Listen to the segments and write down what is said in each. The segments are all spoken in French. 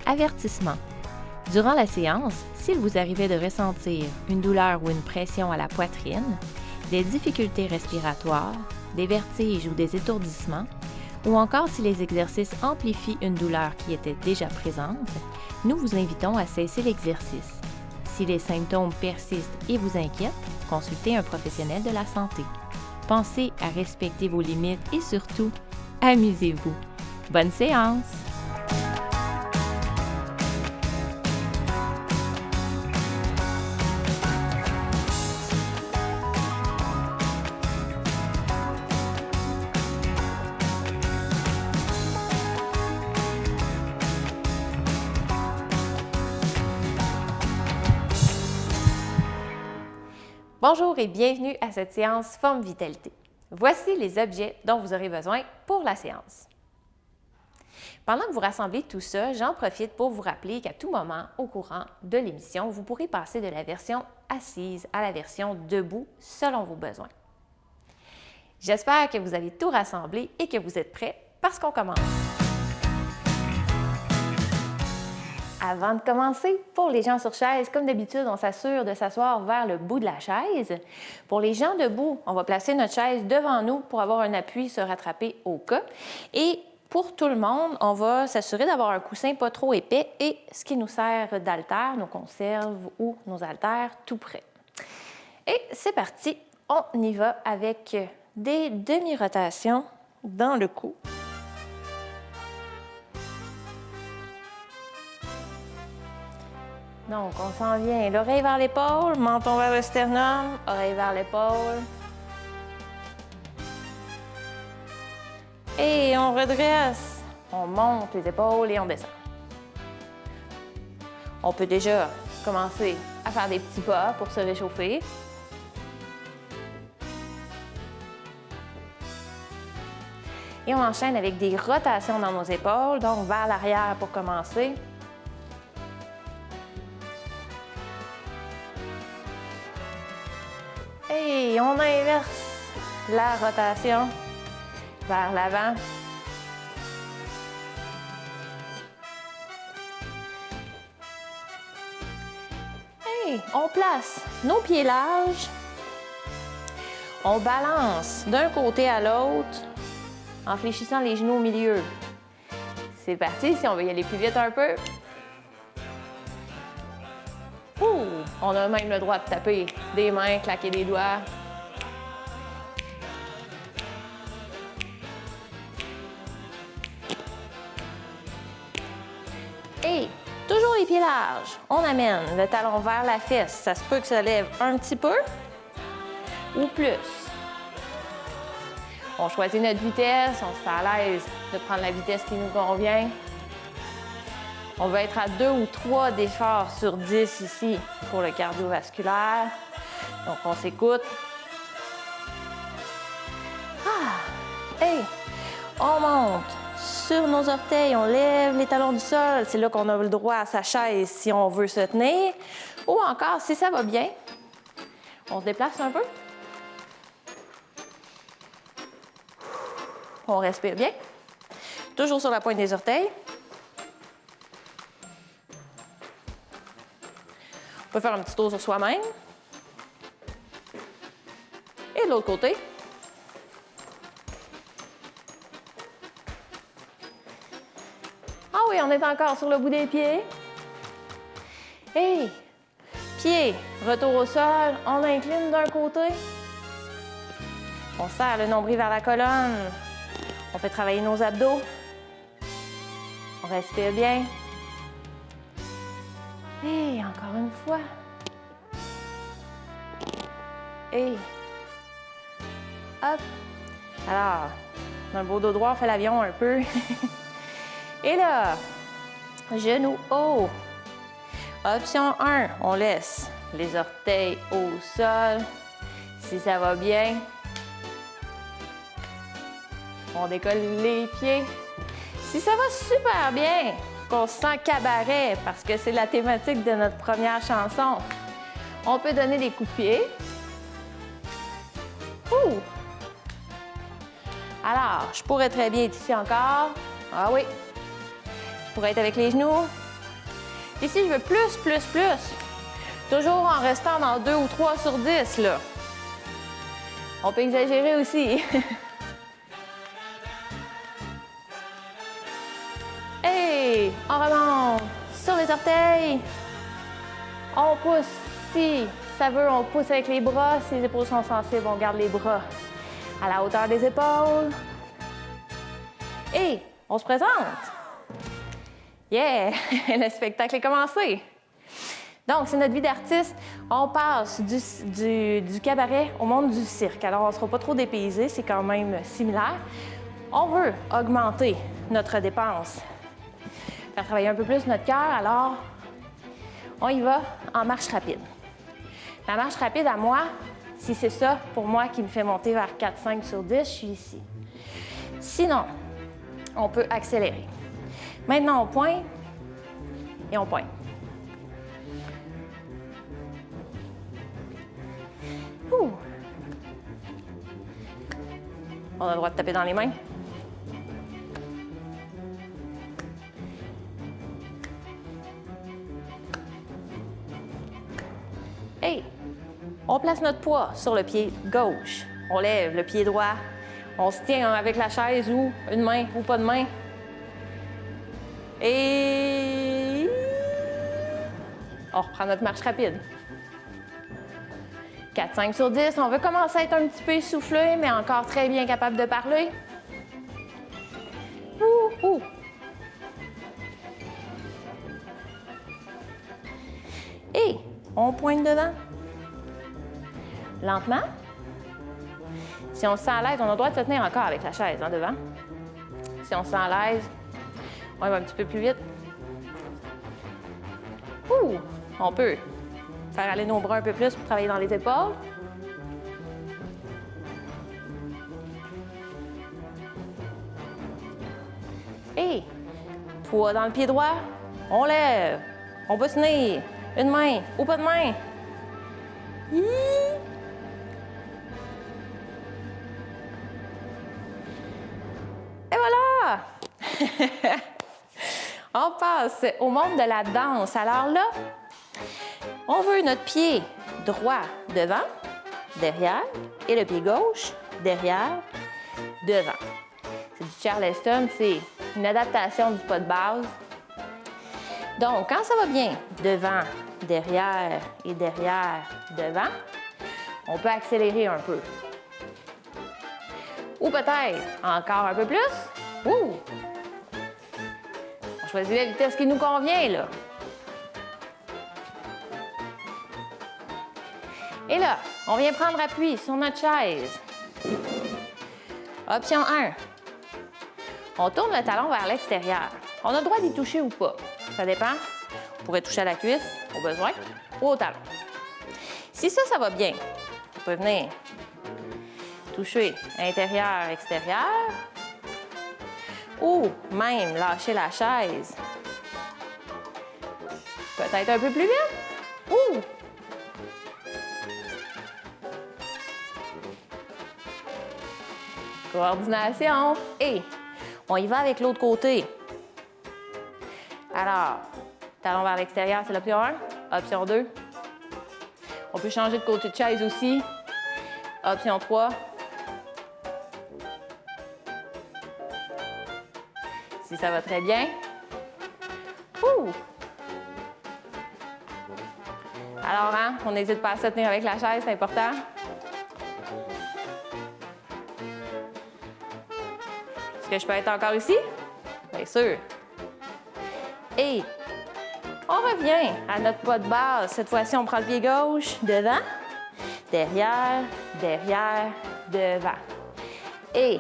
Avertissement. Durant la séance, s'il vous arrivait de ressentir une douleur ou une pression à la poitrine, des difficultés respiratoires, des vertiges ou des étourdissements, ou encore si les exercices amplifient une douleur qui était déjà présente, nous vous invitons à cesser l'exercice. Si les symptômes persistent et vous inquiètent, consultez un professionnel de la santé. Pensez à respecter vos limites et surtout, amusez-vous. Bonne séance! Bonjour et bienvenue à cette séance Forme Vitalité. Voici les objets dont vous aurez besoin pour la séance. Pendant que vous rassemblez tout ça, j'en profite pour vous rappeler qu'à tout moment au courant de l'émission, vous pourrez passer de la version assise à la version debout selon vos besoins. J'espère que vous avez tout rassemblé et que vous êtes prêts parce qu'on commence. Avant de commencer, pour les gens sur chaise, comme d'habitude, on s'assure de s'asseoir vers le bout de la chaise. Pour les gens debout, on va placer notre chaise devant nous pour avoir un appui, se rattraper au cas. Et pour tout le monde, on va s'assurer d'avoir un coussin pas trop épais et ce qui nous sert d'haltère, nos conserves ou nos haltères tout près. Et c'est parti, on y va avec des demi-rotations dans le cou. Donc, on s'en vient, l'oreille vers l'épaule, menton vers le sternum, oreille vers l'épaule. Et on redresse, on monte les épaules et on descend. On peut déjà commencer à faire des petits pas pour se réchauffer. Et on enchaîne avec des rotations dans nos épaules, donc vers l'arrière pour commencer. Et on inverse la rotation vers l'avant. Et on place nos pieds larges. On balance d'un côté à l'autre en fléchissant les genoux au milieu. C'est parti, si on veut y aller plus vite un peu. On a même le droit de taper des mains, claquer des doigts. Et toujours les pieds larges. On amène le talon vers la fesse. Ça se peut que ça lève un petit peu ou plus. On choisit notre vitesse. On se fait à l'aise de prendre la vitesse qui nous convient. On va être à 2 ou 3 d'efforts sur 10 ici pour le cardiovasculaire. Donc, on s'écoute. Et on monte sur nos orteils, on lève les talons du sol. C'est là qu'on a le droit à sa chaise si on veut se tenir. Ou encore, si ça va bien, on se déplace un peu. On respire bien. Toujours sur la pointe des orteils. On peut faire un petit tour sur soi-même. Et de l'autre côté. Ah oui, on est encore sur le bout des pieds. Et pied, retour au sol. On incline d'un côté. On serre le nombril vers la colonne. On fait travailler nos abdos. On respire bien. Et encore une fois. Et hop. Alors, dans le beau dos droit, on fait l'avion un peu. Et là, genoux haut. Option 1, on laisse les orteils au sol. Si ça va bien, on décolle les pieds. Si ça va super bien, qu'on se sent cabaret parce que c'est la thématique de notre première chanson, on peut donner des coups de pied. Alors, je pourrais très bien être ici encore. Ah oui. Je pourrais être avec les genoux. Ici, je veux plus, plus, plus. Toujours en restant dans 2 ou 3 sur 10, là. On peut exagérer aussi. Hey! On remonte sur les orteils. On pousse. Si ça veut, on pousse avec les bras. Si les épaules sont sensibles, on garde les bras à la hauteur des épaules. Et on se présente. Yeah! Le spectacle est commencé. Donc, c'est notre vie d'artiste. On passe du cabaret au monde du cirque. Alors, on ne sera pas trop dépaysé, c'est quand même similaire. On veut augmenter notre dépense, faire travailler un peu plus notre cœur, alors on y va en marche rapide. La marche rapide, à moi, si c'est ça, pour moi, qui me fait monter vers 4-5 sur 10, je suis ici. Sinon, on peut accélérer. Maintenant, on pointe et on pointe. Ouh. On a le droit de taper dans les mains. Hey! On place notre poids sur le pied gauche. On lève le pied droit. On se tient avec la chaise ou une main ou pas de main. Et on reprend notre marche rapide. 4-5 sur 10. On veut commencer à être un petit peu essoufflé, mais encore très bien capable de parler. Ouh, ouh. Et on pointe dedans. Lentement. Si on se sent à l'aise, on a le droit de se tenir encore avec la chaise en devant. Si on se sent à l'aise, on va un petit peu plus vite. Ouh! On peut faire aller nos bras un peu plus pour travailler dans les épaules. Et poids dans le pied droit, on lève. On peut tenir une main ou pas de main. Et voilà! On passe au monde de la danse. Alors là, on veut notre pied droit devant, derrière, et le pied gauche derrière, devant. C'est du Charleston, c'est une adaptation du pas de base. Donc, quand ça va bien, devant, derrière et derrière, devant, on peut accélérer un peu. Ou peut-être encore un peu plus. Ouh! On choisit la vitesse qui nous convient, là. Et là, on vient prendre appui sur notre chaise. Option 1. On tourne le talon vers l'extérieur. On a le droit d'y toucher ou pas. Ça dépend. On pourrait toucher à la cuisse, au besoin, ou au talon. Si ça va bien, on peut venir toucher intérieur, extérieur, ou même lâcher la chaise. Peut-être un peu plus vite. Ouh! Coordination. Et on y va avec l'autre côté. Alors, talon vers l'extérieur, c'est l'option 1. Option 2. On peut changer de côté de chaise aussi. Option 3. Si ça va très bien. Ouh! Alors, hein, on n'hésite pas à se tenir avec la chaise, c'est important. Est-ce que je peux être encore ici? Bien sûr. Et on revient à notre pas de base. Cette fois-ci, on prend le pied gauche, devant, derrière, derrière, devant. Et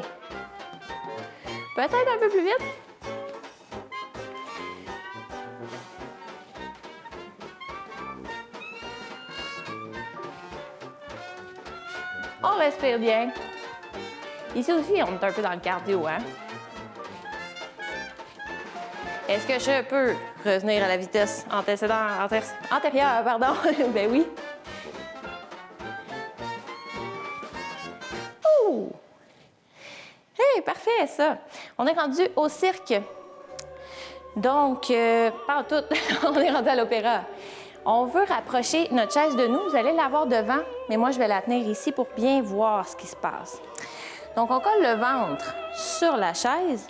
peut-être un peu plus vite. On respire bien. Ici aussi, on est un peu dans le cardio, hein? Est-ce que je peux revenir à la vitesse antérieure, pardon? Ben oui. Ouh! Hey, parfait, ça. On est rendu au cirque. Donc, pas en tout, on est rendu à l'opéra. On veut rapprocher notre chaise de nous. Vous allez la voir devant, mais moi, je vais la tenir ici pour bien voir ce qui se passe. Donc, on colle le ventre sur la chaise,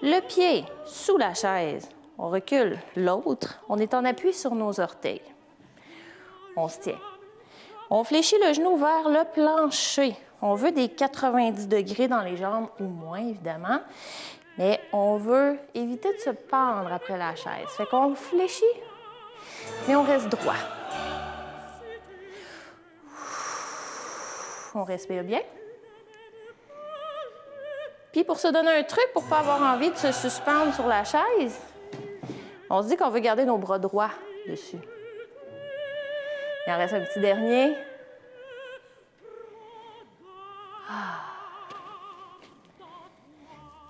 le pied sous la chaise. On recule l'autre. On est en appui sur nos orteils. On se tient. On fléchit le genou vers le plancher. On veut des 90 degrés dans les jambes ou moins, évidemment. Mais on veut éviter de se pendre après la chaise. Fait qu'on fléchit, mais on reste droit. On respire bien. Puis pour se donner un truc, pour ne pas avoir envie de se suspendre sur la chaise, on se dit qu'on veut garder nos bras droits dessus. Il en reste un petit dernier.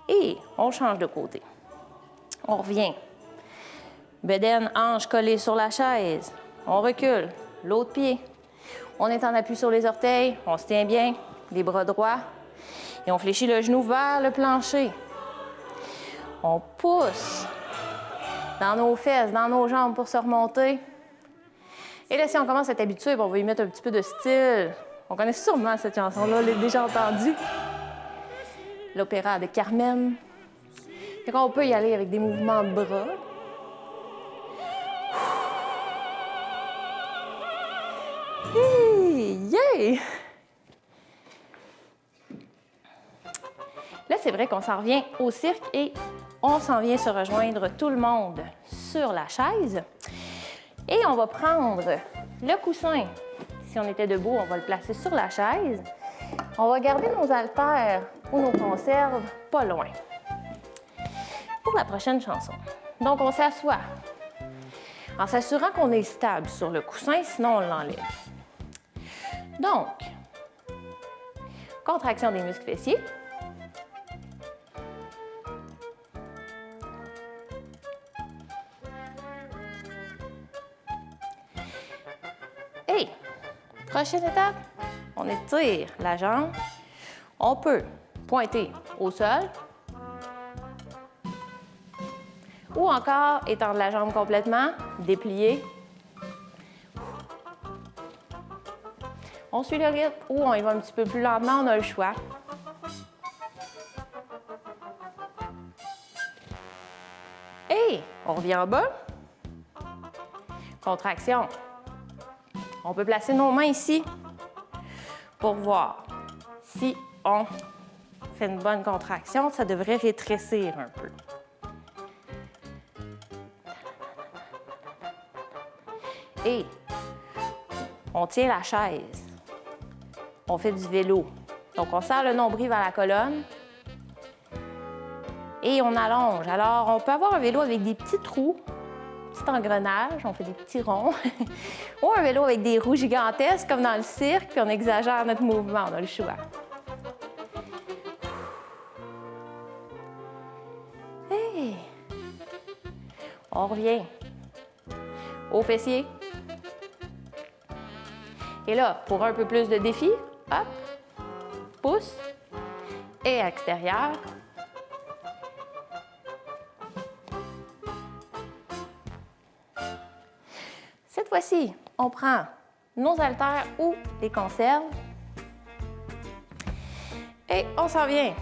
Et on change de côté. On revient. Bedaine, hanche collée sur la chaise. On recule. L'autre pied. On est en appui sur les orteils. On se tient bien. Les bras droits. Et on fléchit le genou vers le plancher. On pousse dans nos fesses, dans nos jambes pour se remonter. Et là, si on commence à être habitué, on va y mettre un petit peu de style. On connaît sûrement cette chanson-là, on l'a déjà entendue. L'opéra de Carmen. Fait qu'on peut y aller avec des mouvements de bras. Yeah! Là, c'est vrai qu'on s'en revient au cirque et on s'en vient se rejoindre tout le monde sur la chaise. Et on va prendre le coussin. Si on était debout, on va le placer sur la chaise. On va garder nos haltères ou nos conserves pas loin. Pour la prochaine chanson. Donc, on s'assoit en s'assurant qu'on est stable sur le coussin, sinon on l'enlève. Donc, contraction des muscles fessiers. Et, prochaine étape, on étire la jambe. On peut pointer au sol ou encore étendre la jambe complètement, déplier. On suit le rythme ou on y va un petit peu plus lentement, on a le choix. Et on revient en bas. Contraction. On peut placer nos mains ici pour voir si on fait une bonne contraction. Ça devrait rétrécir un peu. Et on tient la chaise. On fait du vélo. Donc, on serre le nombril vers la colonne et on allonge. Alors, on peut avoir un vélo avec des petits trous, petit engrenage, on fait des petits ronds, ou un vélo avec des roues gigantesques comme dans le cirque, puis on exagère notre mouvement, on a le choix. Hey. On revient au fessier. Et là, pour un peu plus de défi, hop, pouce et extérieur. Cette fois-ci, on prend nos haltères ou les conserves et on s'en vient.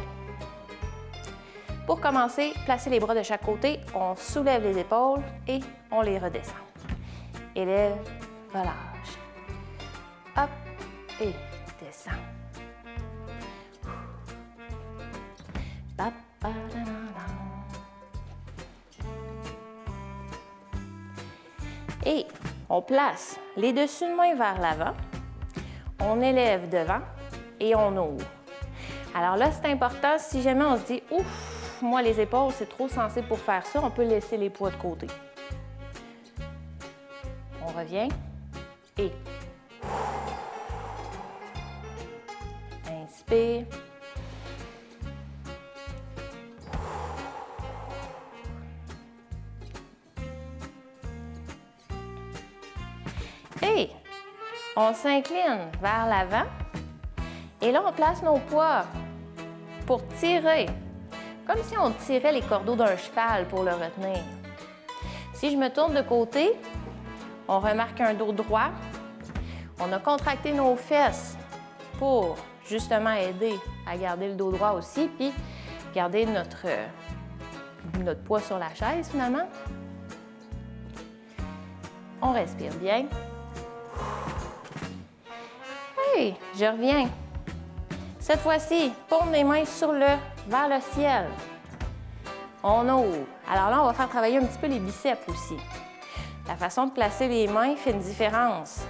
Pour commencer, placez les bras de chaque côté, on soulève les épaules et on les redescend. Élève, relâche. Hop et descend. Et on place les dessus de main vers l'avant, on élève devant et on ouvre. Alors là, c'est important, si jamais on se dit « Ouf, moi les épaules, c'est trop sensible pour faire ça », on peut laisser les poids de côté. On revient et inspire. Et on s'incline vers l'avant. Et là, on place nos poids pour tirer comme si on tirait les cordeaux d'un cheval pour le retenir. Si je me tourne de côté, on remarque un dos droit. On a contracté nos fesses pour justement aider à garder le dos droit aussi, puis garder notre poids sur la chaise finalement. On respire bien. Hey, je reviens. Cette fois-ci, paume les mains vers le ciel. On ouvre. Alors là, on va faire travailler un petit peu les biceps aussi. La façon de placer les mains fait une différence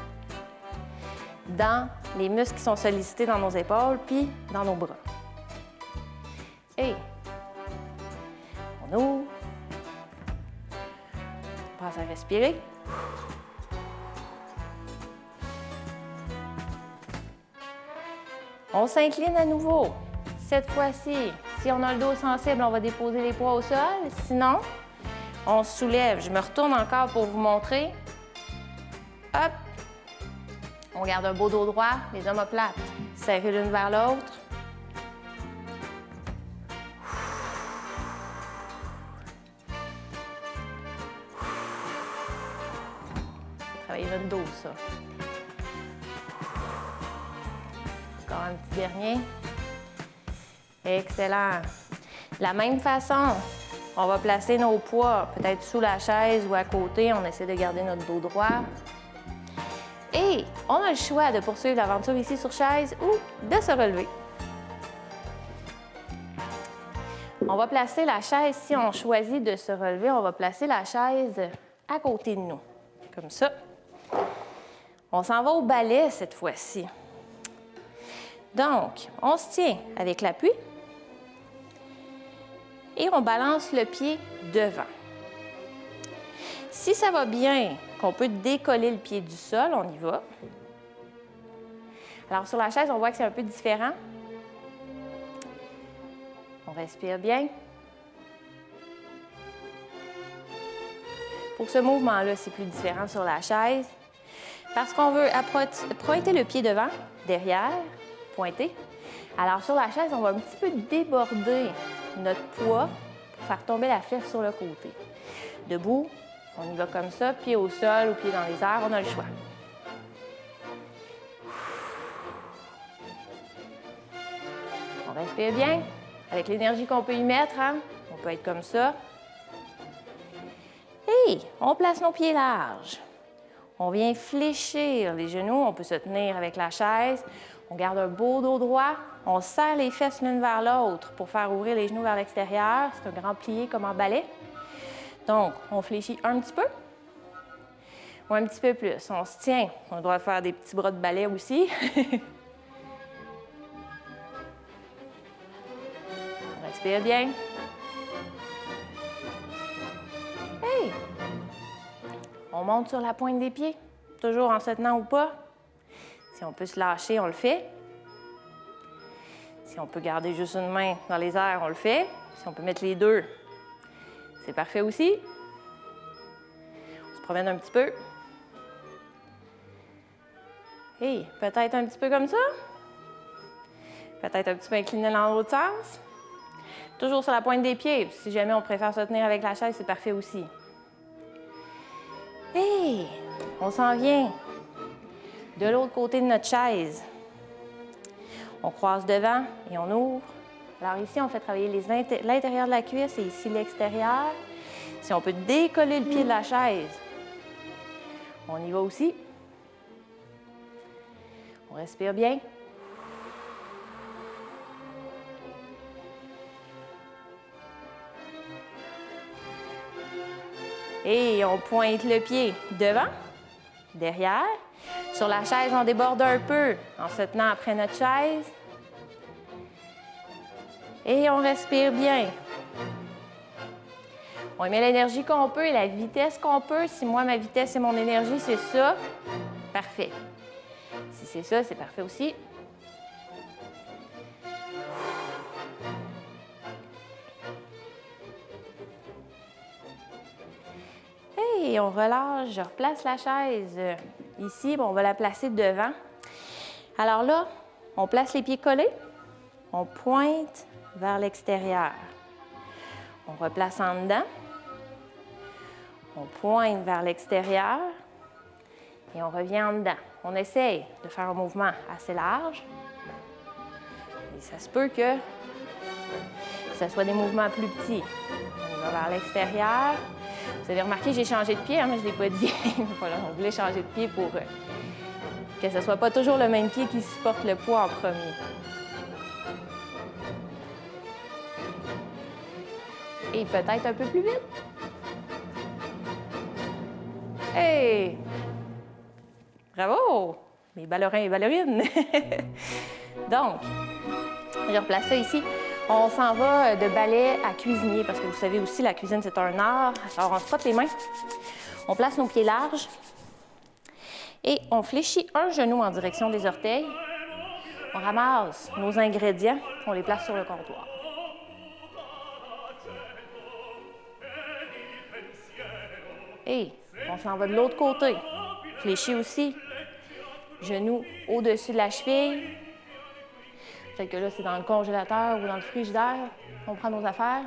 dans les muscles qui sont sollicités dans nos épaules puis dans nos bras. Et on ouvre. On passe à respirer. On s'incline à nouveau. Cette fois-ci, si on a le dos sensible, on va déposer les poids au sol. Sinon, on se soulève. Je me retourne encore pour vous montrer. Hop! On garde un beau dos droit, les omoplates serrées l'une vers l'autre. Travailler notre dos, ça. Encore un petit dernier. Excellent. De la même façon, on va placer nos poids peut-être sous la chaise ou à côté. On essaie de garder notre dos droit. Et on a le choix de poursuivre l'aventure ici sur chaise ou de se relever. On va placer la chaise, si on choisit de se relever, on va placer la chaise à côté de nous, comme ça. On s'en va au balai cette fois-ci. Donc, on se tient avec l'appui et on balance le pied devant. Si ça va bien, qu'on peut décoller le pied du sol, on y va. Alors, sur la chaise, on voit que c'est un peu différent. On respire bien. Pour ce mouvement-là, c'est plus différent sur la chaise parce qu'on veut pointer le pied devant, derrière, pointer. Alors, sur la chaise, on va un petit peu déborder notre poids pour faire tomber la fesse sur le côté. Debout, on y va comme ça, pied au sol ou pied dans les airs, on a le choix. On respire bien, avec l'énergie qu'on peut y mettre, hein? On peut être comme ça. Et on place nos pieds larges. On vient fléchir les genoux, on peut se tenir avec la chaise. On garde un beau dos droit. On serre les fesses l'une vers l'autre pour faire ouvrir les genoux vers l'extérieur. C'est un grand plié comme en ballet. Donc, on fléchit un petit peu ou un petit peu plus. On se tient. On doit faire des petits bras de ballet aussi. On respire bien. Hey! On monte sur la pointe des pieds, toujours en se tenant ou pas. Si on peut se lâcher, on le fait. Si on peut garder juste une main dans les airs, on le fait. Si on peut mettre les deux, c'est parfait aussi. On se promène un petit peu. Et peut-être un petit peu comme ça. Peut-être un petit peu incliné dans l'autre sens. Toujours sur la pointe des pieds. Si jamais on préfère se tenir avec la chaise, c'est parfait aussi. Et on s'en vient de l'autre côté de notre chaise. On croise devant et on ouvre. Alors ici, on fait travailler l'intérieur de la cuisse et ici l'extérieur. Si on peut décoller le pied de la chaise, on y va aussi. On respire bien. Et on pointe le pied devant, derrière. Sur la chaise, on déborde un peu en se tenant après notre chaise. Et on respire bien. On met l'énergie qu'on peut et la vitesse qu'on peut. Si moi, ma vitesse et mon énergie, c'est ça, parfait. Si c'est ça, c'est parfait aussi. Et on relâche, je replace la chaise ici, on va la placer devant. Alors là, on place les pieds collés, on pointe vers l'extérieur. On replace en dedans. On pointe vers l'extérieur et on revient en dedans. On essaye de faire un mouvement assez large. Et ça se peut que ce soit des mouvements plus petits. On va vers l'extérieur. Vous avez remarqué, j'ai changé de pied, hein, mais je ne l'ai pas dit. Voilà, on voulait changer de pied pour que ce ne soit pas toujours le même pied qui supporte le poids en premier. Et peut-être un peu plus vite. Hey! Bravo! Mes ballerins et ballerines! Donc, je replace ça ici. On s'en va de ballet à cuisinier parce que vous savez aussi, la cuisine, c'est un art. Alors, on se frotte les mains. On place nos pieds larges et on fléchit un genou en direction des orteils. On ramasse nos ingrédients, on les place sur le comptoir. Et on s'en va de l'autre côté. Fléchis aussi. Genou au-dessus de la cheville. Peut-être que là, c'est dans le congélateur ou dans le frigidaire. On prend nos affaires.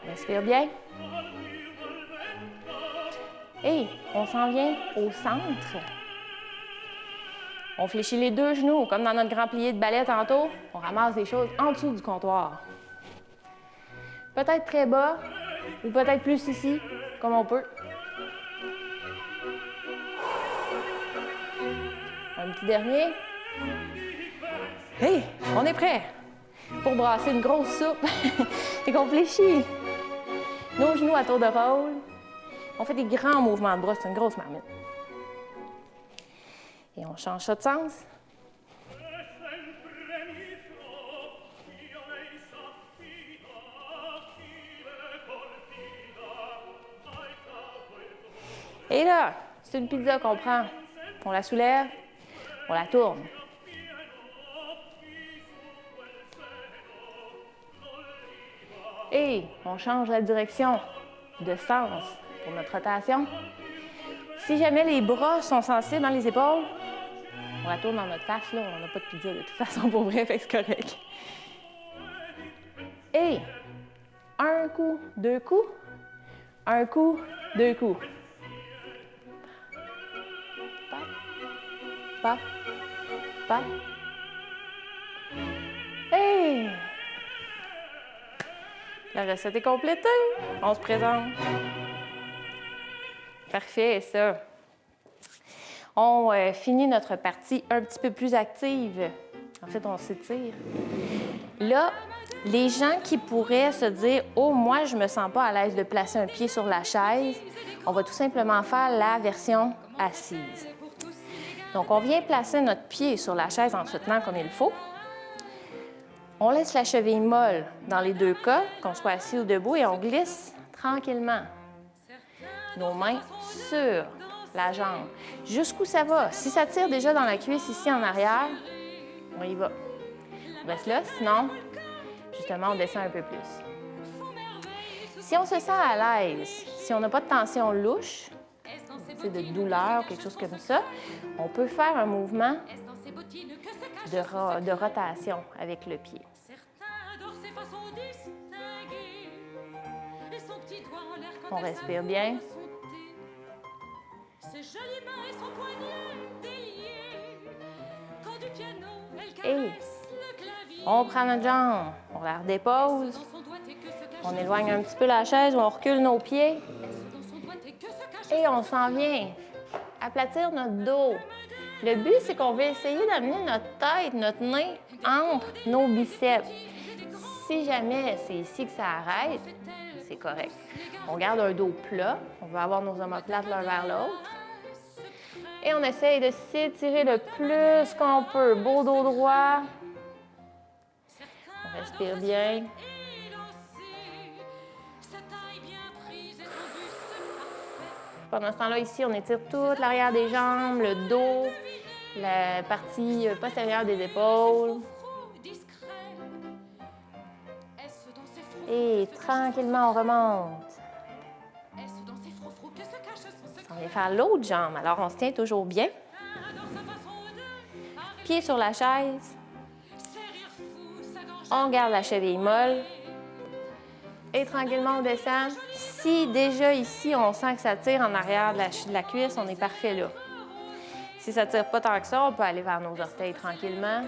Respire bien. Et on s'en vient au centre. On fléchit les deux genoux, comme dans notre grand plié de ballet tantôt. On ramasse des choses en dessous du comptoir. Peut-être très bas ou peut-être plus ici, comme on peut. Un petit dernier. Hey, on est prêt pour brasser une grosse soupe et qu'on fléchit nos genoux à tour de rôle. On fait des grands mouvements de bras, c'est une grosse marmite. Et on change ça de sens. Et là, c'est une pizza qu'on prend. On la soulève, on la tourne. Et on change la direction de sens pour notre rotation. Si jamais les bras sont sensibles dans les épaules, on la tourne dans notre face. Là, on n'a pas de pizza de toute façon pour vrai, fait que c'est correct. Et un coup, deux coups. Un coup, deux coups. Pap, pap. Hey! La recette est complétée. On se présente. Parfait, ça. On finit notre partie un petit peu plus active. En fait, on s'étire. Là, les gens qui pourraient se dire « Oh, moi, je me sens pas à l'aise de placer un pied sur la chaise », on va tout simplement faire la version assise. Donc, on vient placer notre pied sur la chaise en se tenant comme il faut. On laisse la cheville molle dans les deux cas, qu'on soit assis ou debout, et on glisse tranquillement nos mains sur la jambe. Jusqu'où ça va? Si ça tire déjà dans la cuisse ici en arrière, on y va. On reste là, sinon, justement, on descend un peu plus. Si on se sent à l'aise, si on n'a pas de tension louche, de douleur, quelque chose comme ça, on peut faire un mouvement de rotation avec le pied. On respire bien. Et on prend notre jambe, on la redépose, on éloigne un petit peu la chaise, on recule nos pieds et on s'en vient aplatir notre dos. Le but, c'est qu'on va essayer d'amener notre tête, notre nez entre nos biceps. Si jamais c'est ici que ça arrête, c'est correct. On garde un dos plat, on va avoir nos omoplates l'un vers l'autre. Et on essaye de s'étirer le plus qu'on peut. Beau dos droit. On respire bien. Pendant ce temps-là, ici, on étire toute l'arrière des jambes, le dos, la partie postérieure des épaules. Et tranquillement, on remonte. On vient faire l'autre jambe. Alors, on se tient toujours bien. Pied sur la chaise. On garde la cheville molle. Et tranquillement, on descend. Si déjà ici, on sent que ça tire en arrière de la cuisse, on est parfait là. Si ça ne tire pas tant que ça, on peut aller vers nos orteils tranquillement.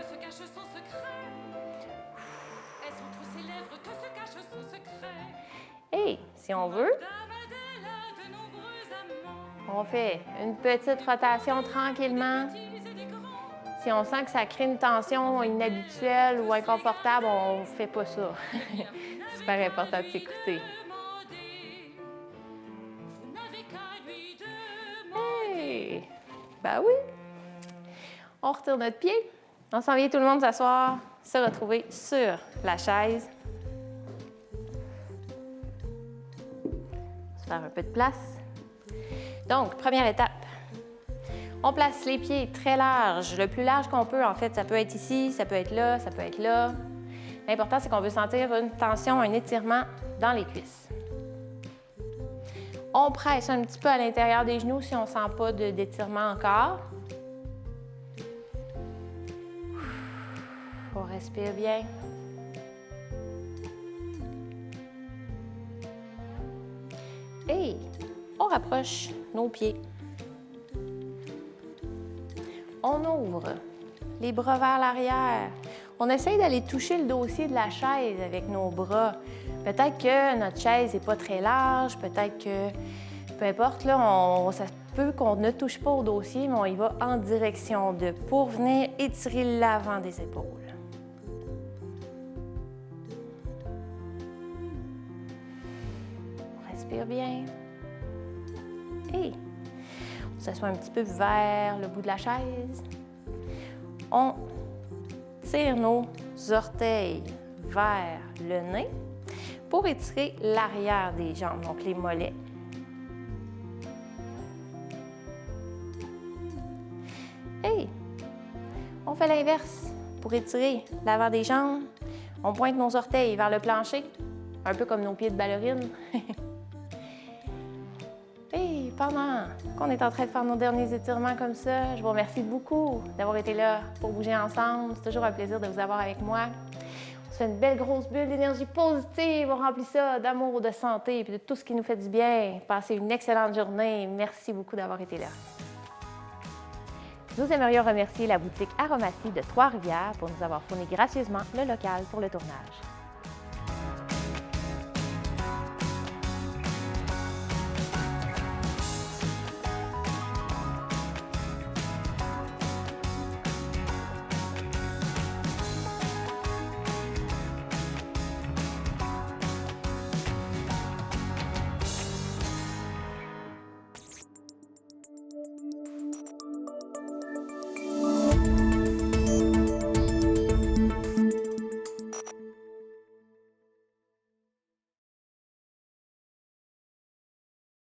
Et si on veut, on fait une petite rotation tranquillement. Si on sent que ça crée une tension inhabituelle ou inconfortable, on ne fait pas ça. C'est super important de s'écouter. Hey! Ben oui! On retire notre pied. On s'en vient tout le monde s'asseoir, se retrouver sur la chaise. Se faire un peu de place. Donc, première étape. On place les pieds très larges, le plus large qu'on peut. En fait, ça peut être ici, ça peut être là, ça peut être là. L'important, c'est qu'on veut sentir une tension, un étirement dans les cuisses. On presse un petit peu à l'intérieur des genoux si on ne sent pas d'étirement encore. On respire bien. Et on rapproche nos pieds. On ouvre les bras vers l'arrière. On essaye d'aller toucher le dossier de la chaise avec nos bras. Peut-être que notre chaise n'est pas très large, peut-être que, peu importe, là, ça peut qu'on ne touche pas au dossier, mais on y va en direction de pour venir étirer l'avant des épaules. On respire bien. Et on s'assoit un petit peu vers le bout de la chaise. On tire nos orteils vers le nez pour étirer l'arrière des jambes, donc les mollets. Et on fait l'inverse pour étirer l'avant des jambes. On pointe nos orteils vers le plancher, un peu comme nos pieds de ballerine. Et pendant qu'on est en train de faire nos derniers étirements comme ça, je vous remercie beaucoup d'avoir été là pour bouger ensemble. C'est toujours un plaisir de vous avoir avec moi. On se fait une belle grosse bulle d'énergie positive. On remplit ça d'amour, de santé et de tout ce qui nous fait du bien. Passez une excellente journée. Merci beaucoup d'avoir été là. Nous aimerions remercier la boutique Aromacy de Trois-Rivières pour nous avoir fourni gracieusement le local pour le tournage.